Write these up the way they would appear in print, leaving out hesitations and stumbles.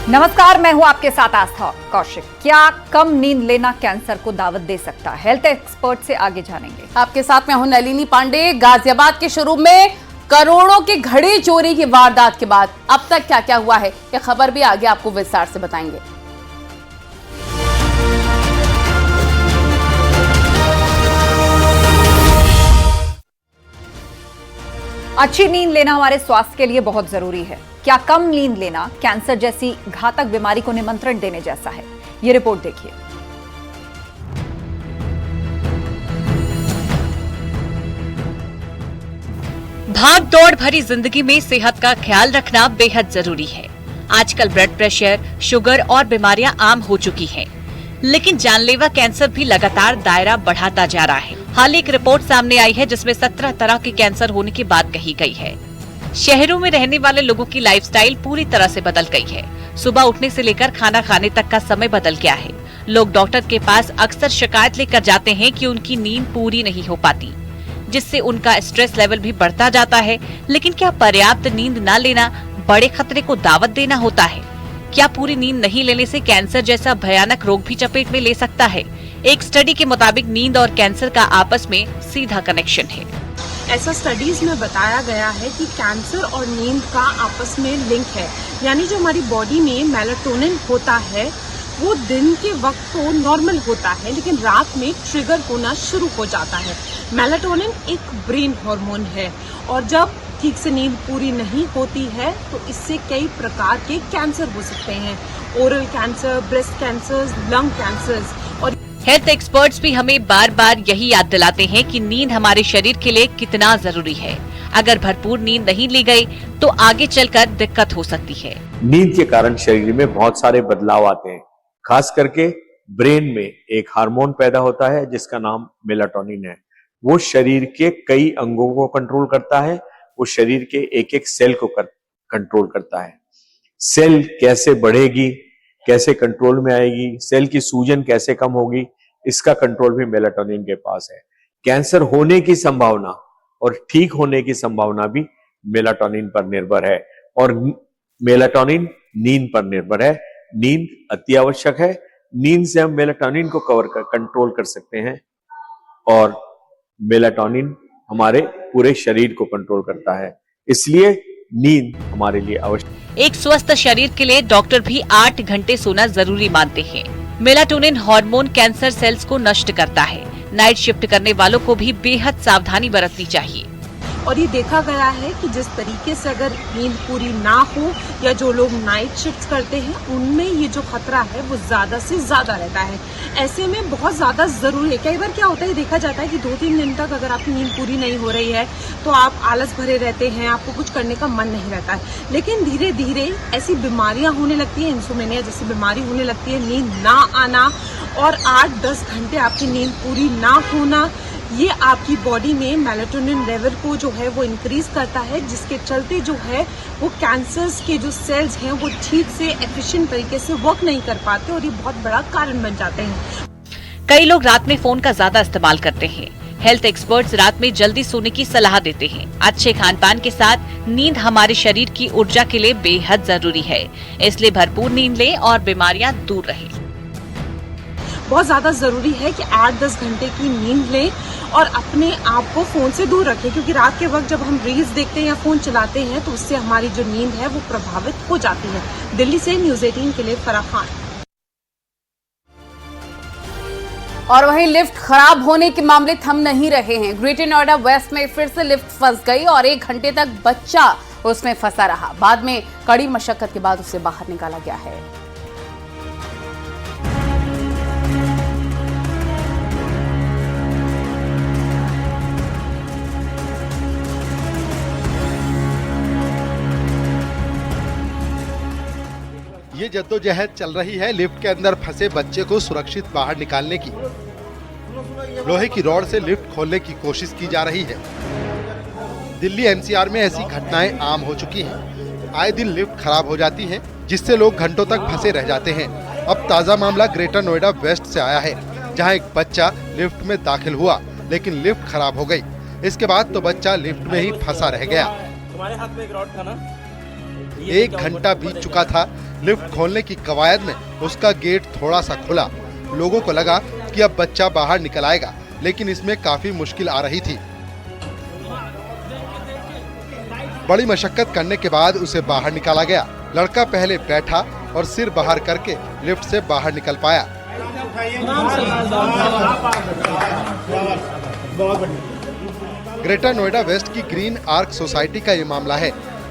नमस्कार, मैं हूं आपके साथ आस्था कौशिक। क्या कम नींद लेना कैंसर को दावत दे सकता है? हेल्थ एक्सपर्ट से आगे जानेंगे। आपके साथ मैं हूं नलिनी पांडे। गाजियाबाद के शोरूम में करोड़ों की घड़ी चोरी की वारदात के बाद अब तक क्या क्या हुआ है, यह खबर भी आगे आपको विस्तार से बताएंगे। अच्छी नींद लेना हमारे स्वास्थ्य के लिए बहुत जरूरी है। क्या कम नींद लेना कैंसर जैसी घातक बीमारी को निमंत्रण देने जैसा है? ये रिपोर्ट देखिए। भाग दौड़ भरी जिंदगी में सेहत का ख्याल रखना बेहद जरूरी है। आजकल ब्लड प्रेशर, शुगर और बीमारियां आम हो चुकी हैं, लेकिन जानलेवा कैंसर भी लगातार दायरा बढ़ाता जा रहा है। हाल एक रिपोर्ट सामने आई है जिसमें 17 तरह के कैंसर होने की बात कही गई है। शहरों में रहने वाले लोगों की लाइफस्टाइल पूरी तरह से बदल गई है। सुबह उठने से लेकर खाना खाने तक का समय बदल गया है। लोग डॉक्टर के पास अक्सर शिकायत लेकर जाते हैं कि उनकी नींद पूरी नहीं हो पाती, जिससे उनका स्ट्रेस लेवल भी बढ़ता जाता है। लेकिन क्या पर्याप्त नींद न लेना बड़े खतरे को दावत देना होता है? क्या पूरी नींद नहीं लेने से कैंसर जैसा भयानक रोग भी चपेट में ले सकता है? एक स्टडी के मुताबिक नींद और कैंसर का आपस में सीधा कनेक्शन है। ऐसा स्टडीज में बताया गया है कि कैंसर और नींद का आपस में लिंक है। यानी जो हमारी बॉडी में मेलाटोनिन होता है वो दिन के वक्त तो नॉर्मल होता है, लेकिन रात में ट्रिगर होना शुरू हो जाता है। मेलाटोनिन एक ब्रेन हार्मोन है और जब ठीक से नींद पूरी नहीं होती है तो इससे कई प्रकार के कैंसर हो सकते हैं। Oral cancer, breast cancer, lung cancer. और हेल्थ एक्सपर्ट्स भी हमें बार बार यही याद दिलाते हैं कि नींद हमारे शरीर के लिए कितना जरूरी है। अगर भरपूर नींद नहीं ली गई तो आगे चलकर दिक्कत हो सकती है। नींद के कारण शरीर में बहुत सारे बदलाव आते हैं। खास करके ब्रेन में एक हार्मोन पैदा होता है जिसका नाम मेलाटोनिन है। वो शरीर के कई अंगों को कंट्रोल करता है। वो शरीर के एक एक सेल को कंट्रोल करता है। सेल कैसे बढ़ेगी, कैसे कंट्रोल में आएगी, सेल की सूजन कैसे कम होगी, इसका कंट्रोल भी मेलाटोनिन के पास है। कैंसर होने की संभावना और ठीक होने की संभावना भी मेलाटोनिन पर निर्भर है और मेलाटोनिन नींद पर निर्भर है। नींद अति आवश्यक है। नींद से हम मेलाटोनिन को कंट्रोल कर सकते हैं और मेलाटोनिन हमारे पूरे शरीर को कंट्रोल करता है। इसलिए नींद हमारे लिए आवश्यक। एक स्वस्थ शरीर के लिए डॉक्टर भी 8 घंटे सोना जरूरी मानते हैं। मेलाटोनिन हार्मोन कैंसर सेल्स को नष्ट करता है। नाइट शिफ्ट करने वालों को भी बेहद सावधानी बरतनी चाहिए। और ये देखा गया है कि जिस तरीके से अगर नींद पूरी ना हो या जो लोग नाइट शिफ्ट्स करते हैं उनमें ये जो खतरा है वो ज्यादा से ज्यादा रहता है। ऐसे में बहुत ज्यादा जरूरी है। कई बार क्या होता है, देखा जाता है कि 2-3 दिन तक अगर आपकी नींद पूरी नहीं हो रही है तो आप आलस भरे रहते हैं, आपको कुछ करने का मन नहीं रहता है। लेकिन धीरे धीरे ऐसी बीमारियां होने लगती है, इंसोमेनिया जैसी बीमारी होने लगती है, नींद ना आना और 8-10 घंटे आपकी नींद पूरी ना होना, ये आपकी बॉडी में मेलाटोनिन लेवल को जो है वो इंक्रीज करता है, जिसके चलते जो है वो कैंसर्स के जो सेल्स हैं वो ठीक से एफिशिएंट तरीके से वर्क नहीं कर पाते और ये बहुत बड़ा कारण बन जाते हैं। कई लोग रात में फोन का ज्यादा इस्तेमाल करते हैं। हेल्थ एक्सपर्ट्स रात में जल्दी सोने की सलाह देते हैं। अच्छे खान पान के साथ नींद हमारे शरीर की ऊर्जा के लिए बेहद जरूरी है, इसलिए भरपूर नींद लें और बीमारियां दूर रहें। बहुत ज्यादा जरूरी है कि 8-10 घंटे की नींद लें और अपने आप को फोन से दूर रखें, क्योंकि रात के वक्त जब हम रील्स देखते हैं या फोन चलाते हैं तो उससे हमारी जो नींद है वो प्रभावित हो जाती है। दिल्ली से न्यूज़ 18 के लिए फराह खान। और वहीं लिफ्ट खराब होने के मामले थम नहीं रहे हैं। ग्रेटर नोएडा वेस्ट में फिर से लिफ्ट फंस गई और 1 घंटे तक बच्चा उसमें फंसा रहा। बाद में कड़ी मशक्कत के बाद उसे बाहर निकाला गया है। ये जद्दोजहद चल रही है लिफ्ट के अंदर फंसे बच्चे को सुरक्षित बाहर निकालने की। लोहे की रॉड से लिफ्ट खोलने की कोशिश की जा रही है। दिल्ली एनसीआर में ऐसी घटनाएं आम हो चुकी हैं। आए दिन लिफ्ट खराब हो जाती है, जिससे लोग घंटों तक फंसे रह जाते हैं। अब ताज़ा मामला ग्रेटर नोएडा वेस्ट से आया है, जहां एक बच्चा लिफ्ट में दाखिल हुआ लेकिन लिफ्ट खराब हो गई। इसके बाद तो बच्चा लिफ्ट में ही फंसा रह गया। तुम्हारे हाथ में एक रॉड था ना, 1 घंटा बीत चुका था। लिफ्ट खोलने की कवायद में उसका गेट थोड़ा सा खुला। लोगों को लगा कि अब बच्चा बाहर निकल आएगा, लेकिन इसमें काफी मुश्किल आ रही थी। बड़ी मशक्कत करने के बाद उसे बाहर निकाला गया। लड़का पहले बैठा और सिर बाहर करके लिफ्ट से बाहर निकल पाया। ग्रेटर नोएडा वेस्ट की ग्रीन आर्क सोसाइटी का ये मामला है।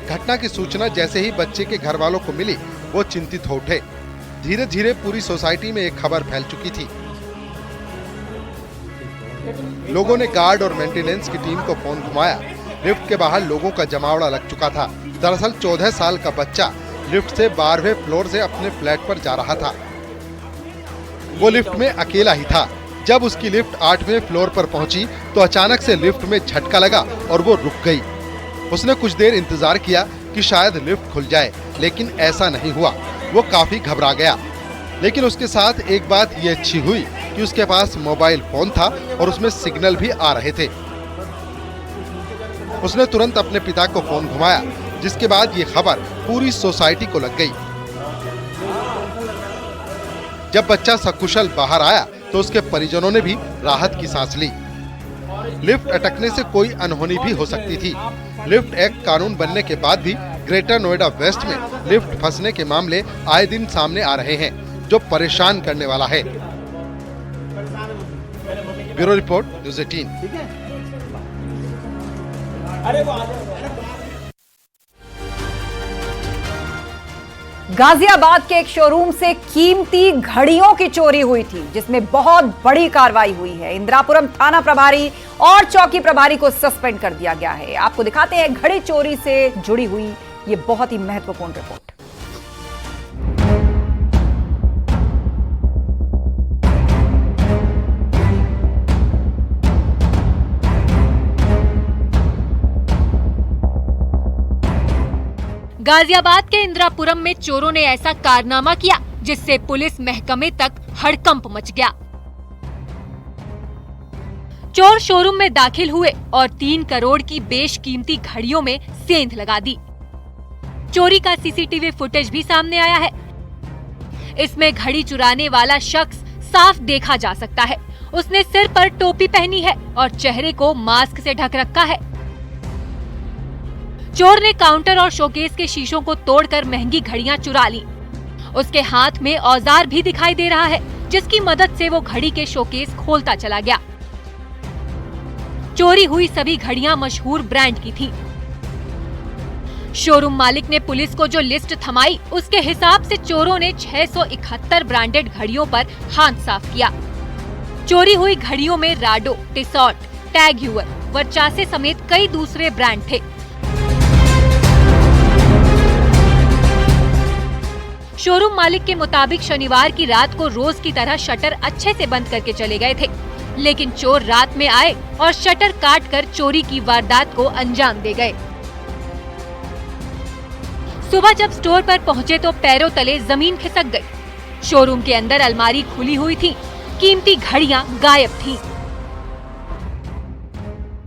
घटना की सूचना जैसे ही बच्चे के घर वालों को मिली, वो चिंतित हो उठे। धीरे धीरे पूरी सोसाइटी में एक खबर फैल चुकी थी। लोगों ने गार्ड और मेंटेनेंस की टीम को फोन घुमाया। लिफ्ट के बाहर लोगों का जमावड़ा लग चुका था। दरअसल 14 साल का बच्चा लिफ्ट से 12वें फ्लोर से अपने फ्लैट पर जा रहा था। वो लिफ्ट में अकेला ही था। जब उसकी लिफ्ट 8वें फ्लोर पर पहुंची तो अचानक से लिफ्ट में झटका लगा और वो रुक गई। उसने कुछ देर इंतजार किया कि शायद लिफ्ट खुल जाए, लेकिन ऐसा नहीं हुआ। वो काफी घबरा गया। लेकिन उसके साथ एक बात ये अच्छी हुई कि उसके पास मोबाइल फोन था और उसमें सिग्नल भी आ रहे थे। उसने तुरंत अपने पिता को फोन घुमाया, जिसके बाद ये खबर पूरी सोसाइटी को लग गई। जब बच्चा सकुशल बाहर आया तो उसके परिजनों ने भी राहत की सांस ली। लिफ्ट अटकने से कोई अनहोनी भी हो सकती थी। लिफ्ट एक्ट कानून बनने के बाद भी ग्रेटर नोएडा वेस्ट में लिफ्ट फंसने के मामले आए दिन सामने आ रहे हैं, जो परेशान करने वाला है। Bureau report, news 18। गाजियाबाद के एक शोरूम से कीमती घड़ियों की चोरी हुई थी, जिसमें बहुत बड़ी कार्रवाई हुई है। इंदिरापुरम थाना प्रभारी और चौकी प्रभारी को सस्पेंड कर दिया गया है। आपको दिखाते हैं घड़ी चोरी से जुड़ी हुई ये बहुत ही महत्वपूर्ण रिपोर्ट। गाजियाबाद के इंदिरापुरम में चोरों ने ऐसा कारनामा किया जिससे पुलिस महकमे तक हड़कंप मच गया। चोर शोरूम में दाखिल हुए और 3 करोड़ की बेशकीमती घड़ियों में सेंध लगा दी। चोरी का सीसीटीवी फुटेज भी सामने आया है। इसमें घड़ी चुराने वाला शख्स साफ देखा जा सकता है। उसने सिर पर टोपी पहनी है और चेहरे को मास्क से ढक रखा है। चोर ने काउंटर और शोकेस के शीशों को तोड़कर महंगी घड़ियां चुरा ली। उसके हाथ में औजार भी दिखाई दे रहा है, जिसकी मदद से वो घड़ी के शोकेस खोलता चला गया। चोरी हुई सभी घड़ियां मशहूर ब्रांड की थीं। शोरूम मालिक ने पुलिस को जो लिस्ट थमाई, उसके हिसाब से चोरों ने 671 ब्रांडेड घड़ियों पर हाथ साफ किया। चोरी हुई घड़ियों में राडो, टिसॉट, टैग ह्यूअर, वर्चासे समेत कई दूसरे ब्रांड थे। शोरूम मालिक के मुताबिक शनिवार की रात को रोज की तरह शटर अच्छे से बंद करके चले गए थे, लेकिन चोर रात में आए और शटर काटकर चोरी की वारदात को अंजाम दे गए। सुबह जब स्टोर पर पहुंचे तो पैरों तले जमीन खिसक गई। शोरूम के अंदर अलमारी खुली हुई थी, कीमती घड़ियां गायब थीं।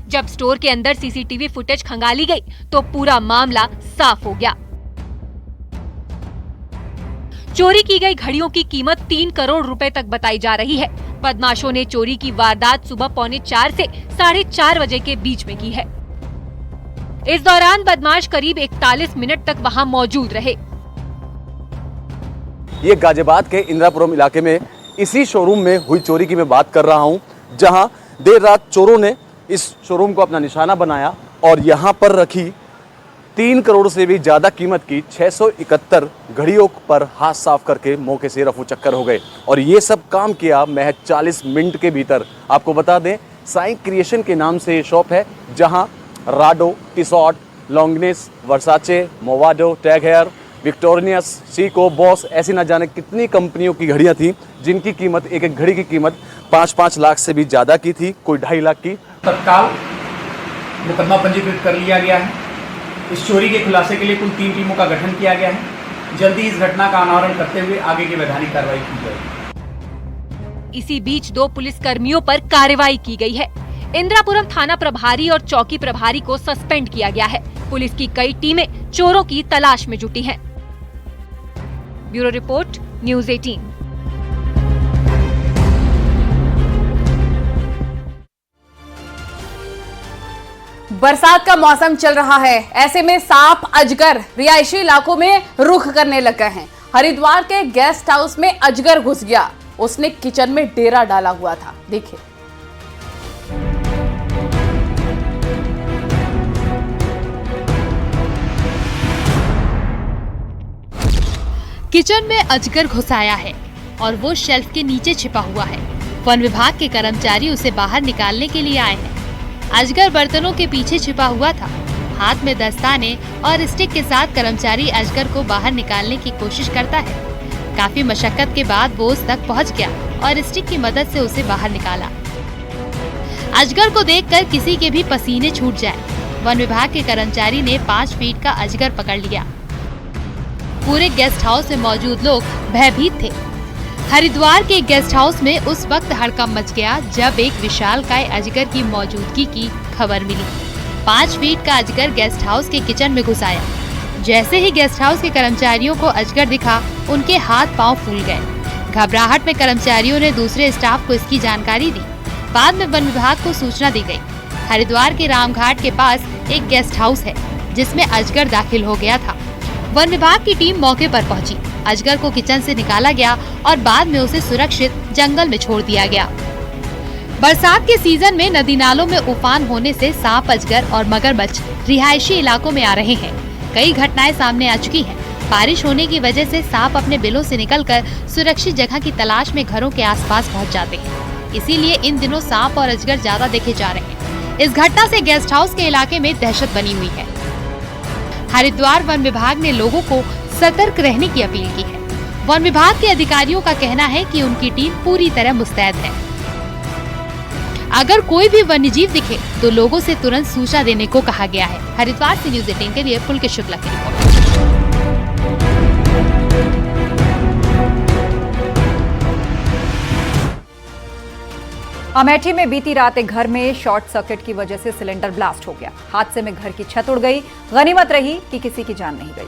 जब स्टोर के अंदर सीसीटीवी फुटेज खंगाली गई तो पूरा मामला साफ हो गया। चोरी की गई घड़ियों की कीमत 3 करोड़ रुपए तक बताई जा रही है। बदमाशों ने चोरी की वारदात सुबह 3:45 से 4:30 बजे के बीच में की है। इस दौरान बदमाश करीब 41 मिनट तक वहां मौजूद रहे। ये गाजियाबाद के इंदिरापुरम इलाके में इसी शोरूम में हुई चोरी की मैं बात कर रहा हूं, जहां देर रात चोरों ने इस शोरूम को अपना निशाना बनाया और यहां पर रखी 3 करोड़ से भी ज्यादा कीमत की 671 घड़ियों पर हाथ साफ करके मौके से रफू चक्कर हो गए। और ये सब काम किया महज 40 मिनट के भीतर। आपको बता दें, साई क्रिएशन के नाम से ये शॉप है, जहां Rado, Tissot, Longines, Versace, Movado, Tag Heuer, Victorinox, Seiko, Boss, ऐसी ना जाने कितनी कंपनियों की घड़ियां थी, जिनकी कीमत एक एक घड़ी की कीमत 5-5 लाख से भी ज्यादा की थी, कोई 2.5 लाख की। तत्काल मुकदमा पंजीकृत कर लिया गया है। इस चोरी के खुलासे के लिए कुल 3 टीमों का गठन किया गया है। जल्दी इस घटना का अनावरण करते हुए आगे की वैधानिक कार्रवाई की जाएगी। इसी बीच 2 पुलिस कर्मियों पर कार्रवाई की गई है। इंदिरापुरम थाना प्रभारी और चौकी प्रभारी को सस्पेंड किया गया है, पुलिस की कई टीमें चोरों की तलाश में जुटी हैं। Bureau report, news 18। बरसात का मौसम चल रहा है, ऐसे में सांप अजगर रिहायशी इलाकों में रुख करने लग गए हैं। हरिद्वार के गेस्ट हाउस में अजगर घुस गया। उसने किचन में डेरा डाला हुआ था। देखिए, किचन में अजगर घुस आया है और वो शेल्फ के नीचे छिपा हुआ है। वन विभाग के कर्मचारी उसे बाहर निकालने के लिए आए हैं। अजगर बर्तनों के पीछे छिपा हुआ था। हाथ में दस्ताने और स्टिक के साथ कर्मचारी अजगर को बाहर निकालने की कोशिश करता है। काफी मशक्कत के बाद वो उस तक पहुंच गया और स्टिक की मदद से उसे बाहर निकाला। अजगर को देखकर किसी के भी पसीने छूट जाए। वन विभाग के कर्मचारी ने 5 फीट का अजगर पकड़ लिया। पूरे गेस्ट हाउस में मौजूद लोग भयभीत थे। हरिद्वार के गेस्ट हाउस में उस वक्त हड़कंप मच गया जब एक विशालकाय अजगर की मौजूदगी की खबर मिली। 5 फीट का अजगर गेस्ट हाउस के किचन में घुस आया। जैसे ही गेस्ट हाउस के कर्मचारियों को अजगर दिखा, उनके हाथ पांव फूल गए। घबराहट में कर्मचारियों ने दूसरे स्टाफ को इसकी जानकारी दी। बाद में वन विभाग को सूचना दी गई। हरिद्वार के रामघाट के पास एक गेस्ट हाउस है जिसमें अजगर दाखिल हो गया था। वन विभाग की टीम मौके पर पहुंची। अजगर को किचन से निकाला गया और बाद में उसे सुरक्षित जंगल में छोड़ दिया गया। बरसात के सीजन में नदी नालों में उफान होने से सांप, अजगर और मगरमच्छ रिहायशी इलाकों में आ रहे हैं। कई घटनाएं सामने आ चुकी हैं। बारिश होने की वजह से सांप अपने बिलों से निकलकर सुरक्षित जगह की तलाश में घरों के आसपास पहुंच जाते हैं। इसीलिए इन दिनों सांप और अजगर ज्यादा देखे जा रहे हैं। इस घटना से गेस्ट हाउस के इलाके में दहशत बनी हुई है। हरिद्वार वन विभाग ने लोगों को सतर्क रहने की अपील की है। वन विभाग के अधिकारियों का कहना है कि उनकी टीम पूरी तरह मुस्तैद है। अगर कोई भी वन्यजीव दिखे तो लोगों से तुरंत सूचना देने को कहा गया है। हरिद्वार से न्यूज़ 18 के लिए पुलकेश शुक्ला की रिपोर्ट। अमेठी में बीती रात एक घर में शॉर्ट सर्किट की वजह से सिलेंडर ब्लास्ट हो गया। हादसे में घर की छत उड़ गई। गनीमत रही कि किसी की जान नहीं गई।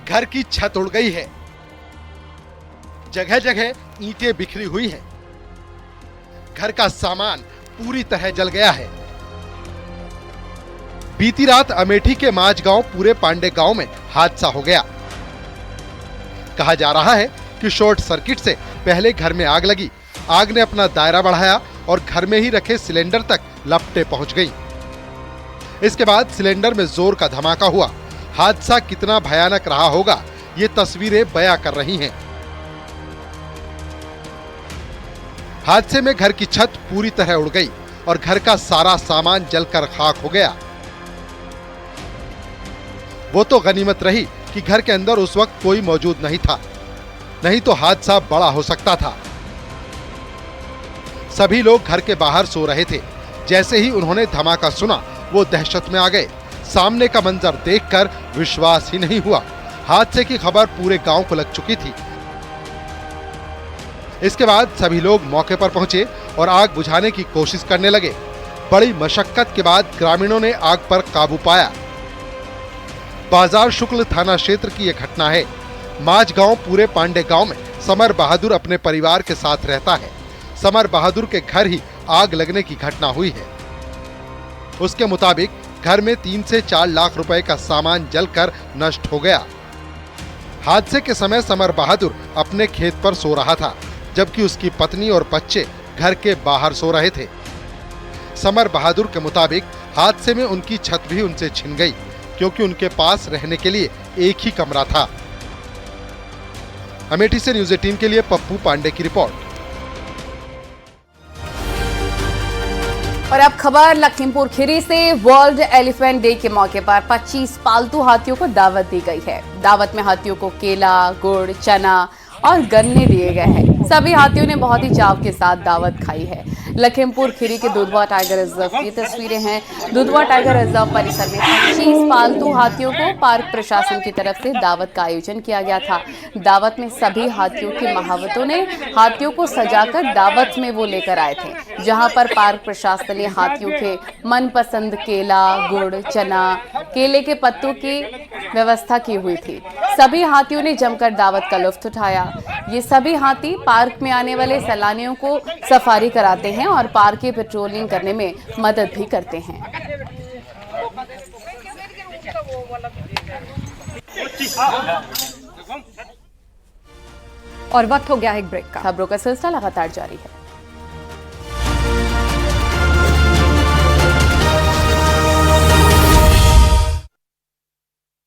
घर की छत उड़ गई है। जगह जगह ईंटें बिखरी हुई हैं। घर का सामान पूरी तरह जल गया है। बीती रात अमेठी के माझगांव पूरे पांडे गांव में हादसा हो गया। कहा जा रहा है कि शॉर्ट सर्किट से पहले घर में आग लगी। आग ने अपना दायरा बढ़ाया और घर में ही रखे सिलेंडर तक लपटें पहुंच गईं। इसके बाद सिलेंडर में जोर का धमाका हुआ। हादसा कितना भयानक रहा होगा, ये तस्वीरें बयां कर रही हैं। हादसे में घर की छत पूरी तरह उड़ गई और घर का सारा सामान जलकर खाक हो गया। वो तो गनीमत रही कि घर के अंदर उस वक्त कोई मौजूद नहीं था, नहीं तो हादसा बड़ा हो सकता था। सभी लोग घर के बाहर सो रहे थे। जैसे ही उन्होंने धमाका सुना, वो दहशत में आ गए। सामने का मंजर देखकर विश्वास ही नहीं हुआ। हादसे की खबर पूरे गांव को लग चुकी थी। इसके बाद सभी लोग मौके पर पहुंचे और आग बुझाने की कोशिश करने लगे। बड़ी मशक्कत के बाद ग्रामीणों ने आग पर काबू पाया। बाजार शुक्ल थाना क्षेत्र की यह घटना है। माझगांव पूरे पांडे गांव में समर बहादुर अपने परिवार के साथ रहता है। समर बहादुर के घर ही आग लगने की घटना हुई है। उसके मुताबिक घर में 3 से 4 लाख रुपए का सामान जलकर नष्ट हो गया। हादसे के समय समर बहादुर अपने खेत पर सो रहा था, जबकि उसकी पत्नी और बच्चे घर के बाहर सो रहे थे। समर बहादुर के मुताबिक हादसे में उनकी छत भी उनसे छिन गई, क्योंकि उनके पास रहने के लिए एक ही कमरा था। अमेठी से न्यूज़ 18 के लिए पप्पू पांडे की रिपोर्ट। और अब खबर लखीमपुर खीरी से। वर्ल्ड एलिफेंट डे के मौके पर 25 पालतू हाथियों को दावत दी गई है। दावत में हाथियों को केला, गुड़, चना और गन्ने दिए गए हैं। सभी हाथियों ने बहुत ही चाव के साथ दावत खाई है। लखीमपुर खीरी के दुधवा टाइगर रिजर्व की तस्वीरें हैं। दुधवा टाइगर रिजर्व परिसर में 25 पालतू हाथियों को पार्क प्रशासन की तरफ से दावत का आयोजन किया गया था। दावत में सभी हाथियों के महावतों ने हाथियों को सजाकर दावत में वो लेकर आए थे, जहां पर पार्क प्रशासन ने हाथियों के मनपसंद केला, गुड़, चना, केले के पत्तों की व्यवस्था की हुई थी। सभी हाथियों ने जमकर दावत का लुत्फ उठाया। ये सभी हाथी पार्क में आने वाले सैलानियों को सफारी कराते हैं और पार्क की पेट्रोलिंग करने में मदद भी करते हैं। और वक्त हो गया है एक ब्रेक का। खबरों का सिलसिला लगातार जारी है।